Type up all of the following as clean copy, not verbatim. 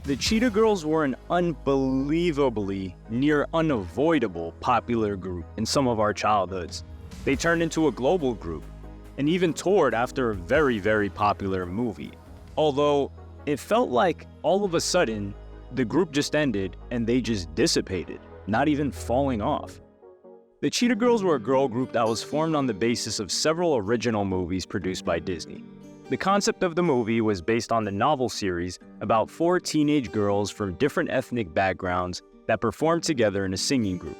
The Cheetah Girls were an unbelievably, near unavoidable popular group in some of our childhoods. They turned into a global group, and even toured after a very, very popular movie. Although, it felt like all of a sudden, the group just ended and they just dissipated, not even falling off. The Cheetah Girls were a girl group that was formed on the basis of several original movies produced by Disney. The concept of the movie was based on the novel series about 4 teenage girls from different ethnic backgrounds that performed together in a singing group.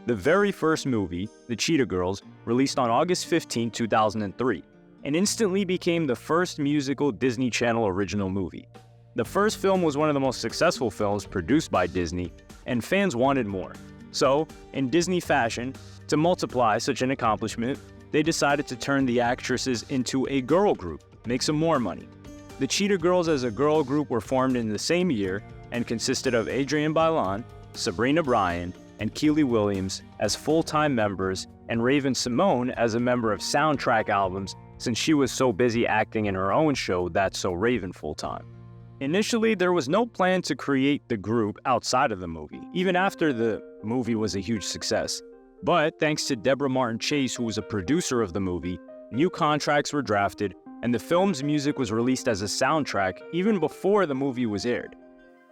The very first movie, The Cheetah Girls, released on August 15, 2003, and instantly became the first musical Disney Channel original movie. The first film was one of the most successful films produced by Disney, and fans wanted more. So, in Disney fashion, to multiply such an accomplishment, they decided to turn the actresses into a girl group, make some more money. The Cheetah Girls as a girl group were formed in the same year and consisted of Adrienne Bailon, Sabrina Bryan, and Keely Williams as full-time members, and Raven Simone as a member of soundtrack albums since she was so busy acting in her own show That's So Raven full-time. Initially, there was no plan to create the group outside of the movie, even after the movie was a huge success. But thanks to Deborah Martin Chase, who was a producer of the movie, new contracts were drafted, and the film's music was released as a soundtrack even before the movie was aired.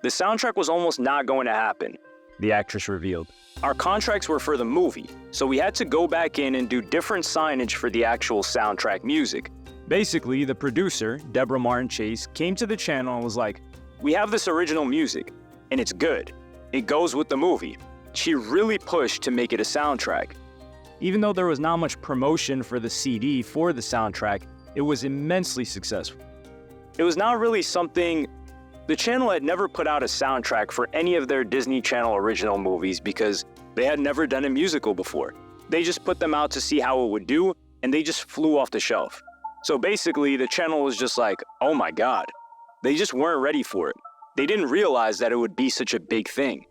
The soundtrack was almost not going to happen, the actress revealed. Our contracts were for the movie, so we had to go back in and do different signage for the actual soundtrack music. Basically, the producer, Deborah Martin Chase, came to the channel and was like, "We have this original music, and it's good. It goes with the movie." She really pushed to make it a soundtrack. Even though there was not much promotion for the CD for the soundtrack, it was immensely successful. It was not really something. The channel had never put out a soundtrack for any of their Disney Channel original movies because they had never done a musical before. They just put them out to see how it would do, and they just flew off the shelf. So basically, the channel was just like, oh my god. They just weren't ready for it. They didn't realize that it would be such a big thing.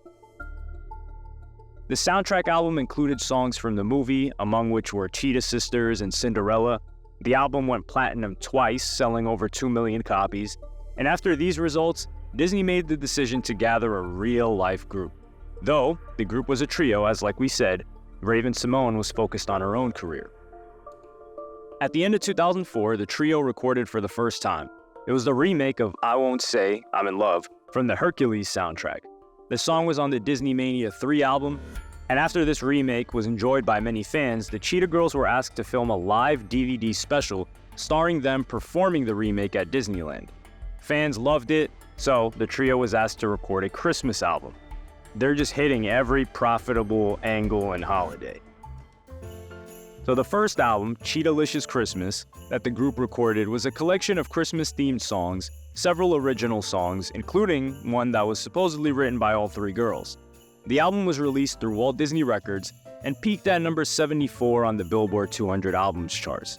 The soundtrack album included songs from the movie, among which were Cheetah Sisters and Cinderella. The album went platinum twice, selling over 2 million copies. And after these results, Disney made the decision to gather a real-life group. Though, the group was a trio, as like we said, Raven Simone was focused on her own career. At the end of 2004, the trio recorded for the first time. It was the remake of I Won't Say I'm in Love from the Hercules soundtrack. The song was on the Disney Mania 3 album, and after this remake was enjoyed by many fans, the Cheetah Girls were asked to film a live DVD special starring them performing the remake at Disneyland. Fans loved it, so the trio was asked to record a Christmas album. They're just hitting every profitable angle and holiday. So the first album, Cheetah-licious Christmas, that the group recorded was a collection of Christmas-themed songs, several original songs, including one that was supposedly written by all 3 girls. The album was released through Walt Disney Records and peaked at number 74 on the Billboard 200 albums charts.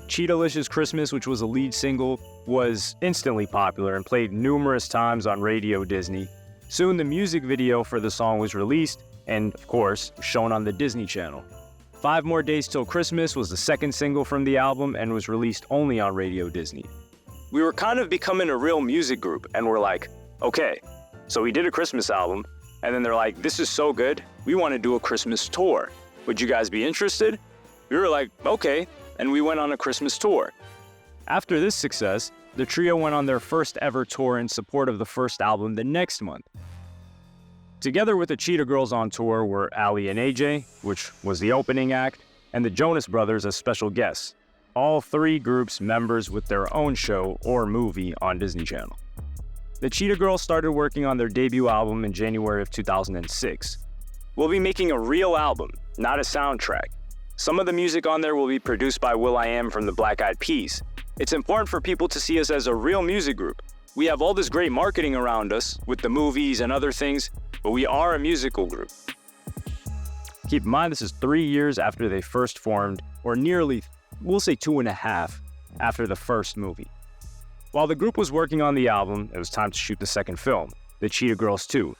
Cheetah-licious Christmas, which was a lead single, was instantly popular and played numerous times on Radio Disney. Soon the music video for the song was released and, of course, shown on the Disney Channel. 5 More Days Till Christmas was the second single from the album and was released only on Radio Disney. We were kind of becoming a real music group, and we're like, okay, so we did a Christmas album, and then they're like, this is so good, we want to do a Christmas tour. Would you guys be interested? We were like, okay, and we went on a Christmas tour. After this success, the trio went on their first ever tour in support of the first album the next month. Together with the Cheetah Girls on tour were Ali and AJ, which was the opening act, and the Jonas Brothers as special guests. All 3 groups members with their own show or movie on Disney Channel. The Cheetah Girls started working on their debut album in January of 2006. We'll be making a real album, not a soundtrack. Some of the music on there will be produced by will.i.am from the Black Eyed Peas. It's important for people to see us as a real music group. We have all this great marketing around us with the movies and other things, but we are a musical group. Keep in mind, this is 3 years after they first formed, or nearly, we'll say 2.5 after the first movie. While the group was working on the album, it was time to shoot the second film, The Cheetah Girls 2,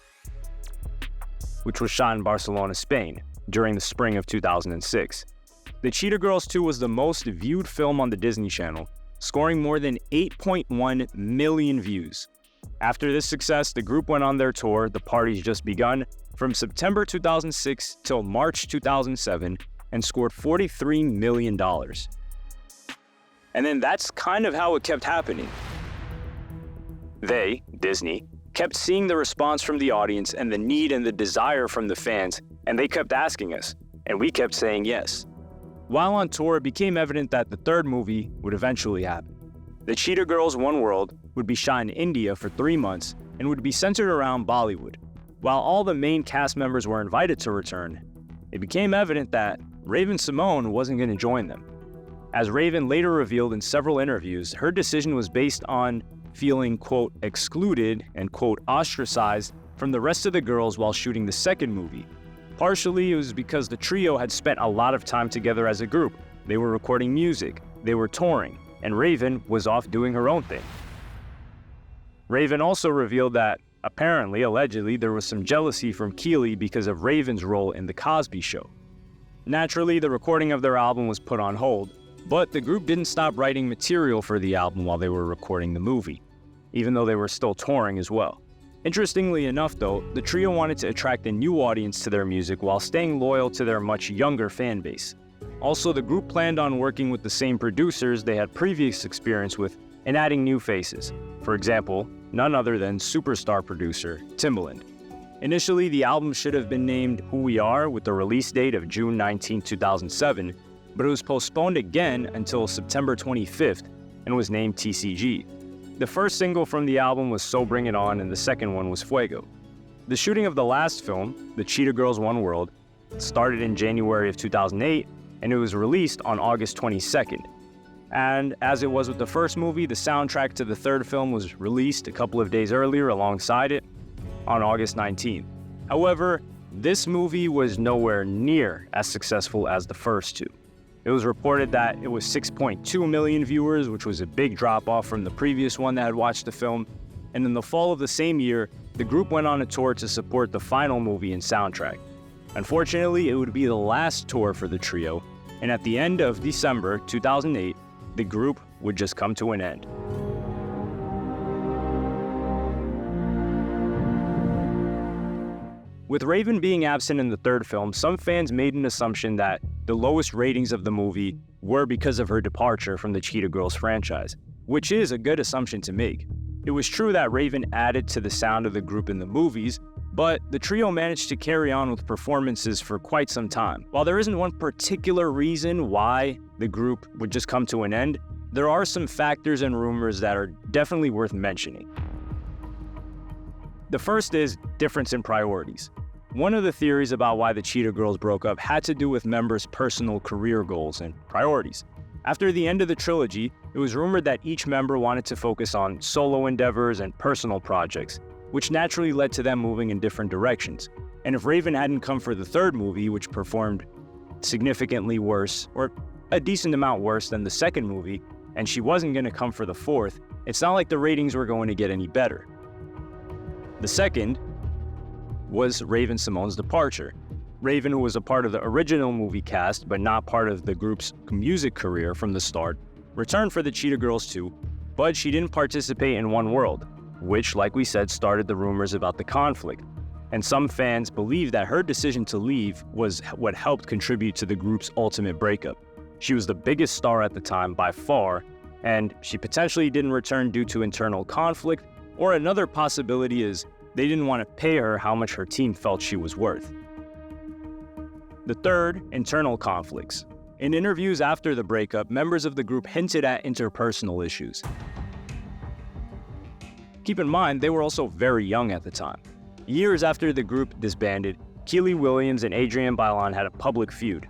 which was shot in Barcelona, Spain, during the spring of 2006. The Cheetah Girls 2 was the most viewed film on the Disney Channel, scoring more than 8.1 million views. After this success, the group went on their tour, The Party's Just Begun, from September 2006 till March 2007, and scored $43 million. And then that's kind of how it kept happening. They, Disney, kept seeing the response from the audience and the need and the desire from the fans, and they kept asking us, and we kept saying yes. While on tour, it became evident that the third movie would eventually happen. The Cheetah Girls One World would be shot in India for 3 months and would be centered around Bollywood. While all the main cast members were invited to return, it became evident that Raven-Symoné wasn't going to join them. As Raven later revealed in several interviews, her decision was based on feeling, quote, excluded and, quote, ostracized from the rest of the girls while shooting the second movie. Partially, it was because the trio had spent a lot of time together as a group. They were recording music, they were touring, and Raven was off doing her own thing. Raven also revealed that, allegedly, there was some jealousy from Keeley because of Raven's role in The Cosby Show. Naturally, the recording of their album was put on hold, but the group didn't stop writing material for the album while they were recording the movie, even though they were still touring as well. Interestingly enough though, the trio wanted to attract a new audience to their music while staying loyal to their much younger fan base. Also, the group planned on working with the same producers they had previous experience with and adding new faces. For example, none other than superstar producer Timbaland. Initially, the album should have been named Who We Are with the release date of June 19, 2007, but it was postponed again until September 25th and was named TCG. The first single from the album was So Bring It On, and the second one was Fuego. The shooting of the last film, The Cheetah Girls One World, started in January of 2008, and it was released on August 22nd. And as it was with the first movie, the soundtrack to the third film was released a couple of days earlier alongside it on August 19th. However, this movie was nowhere near as successful as the first two. It was reported that it was 6.2 million viewers, which was a big drop-off from the previous one that had watched the film. And in the fall of the same year, the group went on a tour to support the final movie and soundtrack. Unfortunately, it would be the last tour for the trio, and at the end of December 2008, the group would just come to an end. With Raven being absent in the third film, some fans made an assumption that the lowest ratings of the movie were because of her departure from the Cheetah Girls franchise, which is a good assumption to make. It was true that Raven added to the sound of the group in the movies, but the trio managed to carry on with performances for quite some time. While there isn't one particular reason why the group would just come to an end, there are some factors and rumors that are definitely worth mentioning. The first is difference in priorities. One of the theories about why the Cheetah Girls broke up had to do with members' personal career goals and priorities. After the end of the trilogy, it was rumored that each member wanted to focus on solo endeavors and personal projects, which naturally led to them moving in different directions. And if Raven hadn't come for the third movie, which performed significantly worse, or a decent amount worse than the second movie, and she wasn't going to come for the fourth, it's not like the ratings were going to get any better. The second was Raven-Symoné's departure. Raven, who was a part of the original movie cast but not part of the group's music career from the start, returned for the Cheetah Girls 2, but she didn't participate in One World, which, like we said, started the rumors about the conflict. And some fans believe that her decision to leave was what helped contribute to the group's ultimate breakup. She was the biggest star at the time by far, and she potentially didn't return due to internal conflict, or another possibility is they didn't want to pay her how much her team felt she was worth. The third, internal conflicts. In interviews after the breakup, members of the group hinted at interpersonal issues. Keep in mind, they were also very young at the time. Years after the group disbanded, Keely Williams and Adrienne Bailon had a public feud.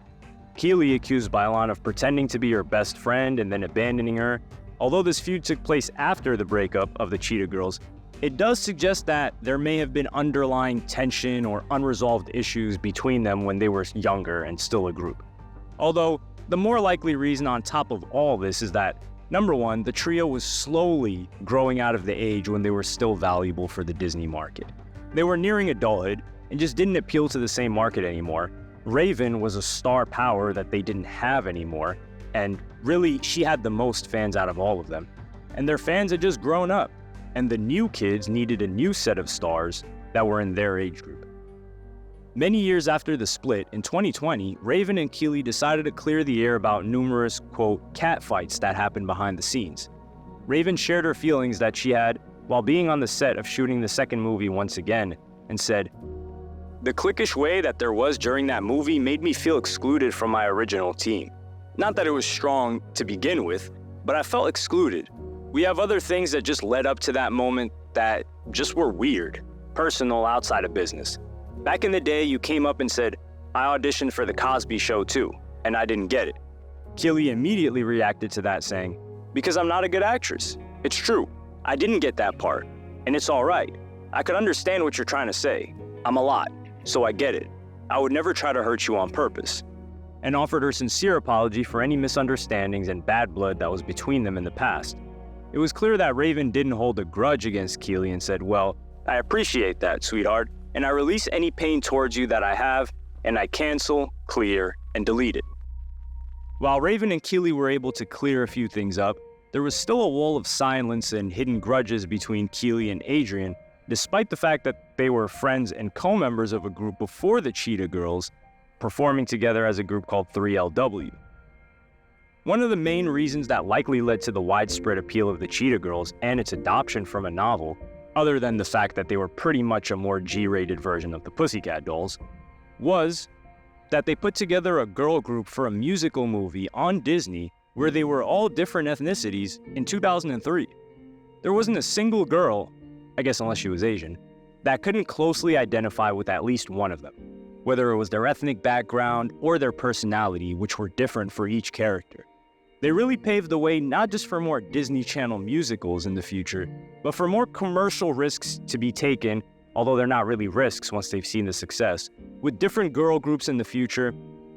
Keely accused Bailon of pretending to be her best friend and then abandoning her. Although this feud took place after the breakup of the Cheetah Girls, it does suggest that there may have been underlying tension or unresolved issues between them when they were younger and still a group. Although, the more likely reason on top of all this is that, number one, the trio was slowly growing out of the age when they were still valuable for the Disney market. They were nearing adulthood and just didn't appeal to the same market anymore. Raven was a star power that they didn't have anymore, and really, she had the most fans out of all of them. And their fans had just grown up. and the new kids needed a new set of stars that were in their age group. Many years after the split, in 2020, Raven and Keeley decided to clear the air about numerous, quote, catfights that happened behind the scenes. Raven shared her feelings that she had while being on the set of shooting the second movie once again, and said, "The cliquish way that there was during that movie made me feel excluded from my original team. Not that it was strong to begin with, but I felt excluded. We have other things that just led up to that moment that just were weird, personal, outside of business. Back in the day, you came up and said, 'I auditioned for The Cosby Show too, and I didn't get it.' Keeley immediately reacted to that saying, 'Because I'm not a good actress. It's true. I didn't get that part, and it's all right. I could understand what you're trying to say. I'm a lot, so I get it. I would never try to hurt you on purpose,' and offered her sincere apology for any misunderstandings and bad blood that was between them in the past. It was clear that Raven didn't hold a grudge against Keeley and said, 'Well, I appreciate that, sweetheart, and I release any pain towards you that I have, and I cancel, clear, and delete it.' While Raven and Keeley were able to clear a few things up, there was still a wall of silence and hidden grudges between Keeley and Adrian, despite the fact that they were friends and co-members of a group before the Cheetah Girls, performing together as a group called 3LW. One of the main reasons that likely led to the widespread appeal of the Cheetah Girls and its adoption from a novel, other than the fact that they were pretty much a more G-rated version of the Pussycat Dolls, was that they put together a girl group for a musical movie on Disney where they were all different ethnicities in 2003. There wasn't a single girl, I guess unless she was Asian, that couldn't closely identify with at least one of them, whether it was their ethnic background or their personality, which were different for each character. They really paved the way not just for more Disney Channel musicals in the future, but for more commercial risks to be taken, although they're not really risks once they've seen the success, with different girl groups in the future,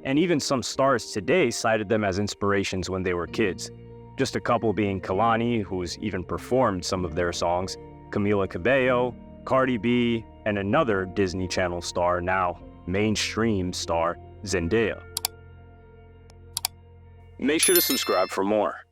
and even some stars today cited them as inspirations when they were kids. Just a couple being Kalani, who's even performed some of their songs, Camila Cabello, Cardi B, and another Disney Channel star, now mainstream star, Zendaya. Make sure to subscribe for more.